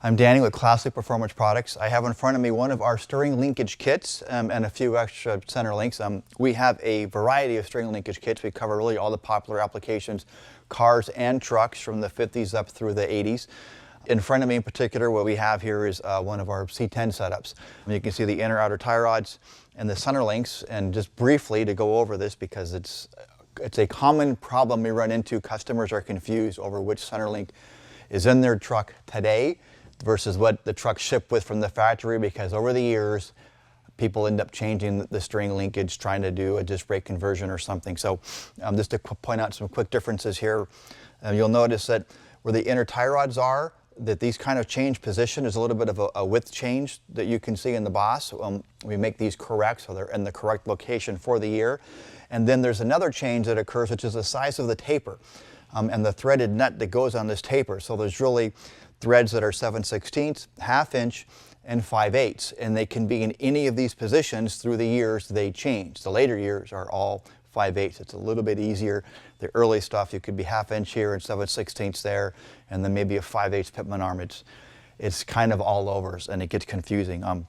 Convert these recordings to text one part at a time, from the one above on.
I'm Danny with Classic Performance Products. I have in front of me one of our steering linkage kits and a few extra center links. We have a variety of steering linkage kits. We cover really all the popular applications, cars and trucks from the 50s up through the 80s. In front of me in particular, what we have here is one of our C10 setups. You can see the inner outer tie rods and the center links, and just briefly to go over this because it's a common problem we run into. Customers are confused over which center link is in their truck today versus what the truck shipped with from the factory, because over the years people end up changing the steering linkage, trying to do a disc brake conversion or something. So just to point out some quick differences here, you'll notice that where the inner tie rods are, that these kind of change position. Is a little bit of a width change that you can see in the boss. We make these correct so they're in the correct location for the year. And then there's another change that occurs, which is the size of the taper and the threaded nut that goes on this taper. So there's really threads that are 7/16, ½ inch, and 5/8, and they can be in any of these positions. Through the years they change. The later years are all 5/8. It's a little bit easier. The early stuff, you could be ½ inch here and 7/16 there, and then maybe a 5/8 pitman arm. It's kind of all over, and it gets confusing.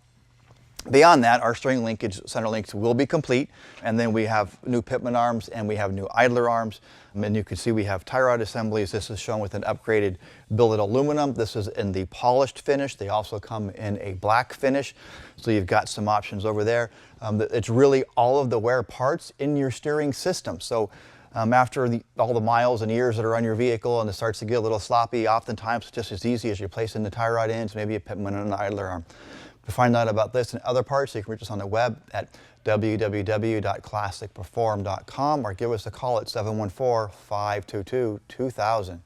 Beyond that, our steering linkage center links will be complete, and then we have new pitman arms and we have new idler arms. And you can see we have tie rod assemblies. This is shown with an upgraded billet aluminum. This is in the polished finish. They also come in a black finish, so you've got some options over there. It's really all of the wear parts in your steering system. So after all the miles and years that are on your vehicle and it starts to get a little sloppy, oftentimes it's just as easy as replacing the tie rod ends, maybe a pitman and an idler arm. To find out about this and other parts, you can reach us on the web at www.classicperform.com or give us a call at 714-522-2000.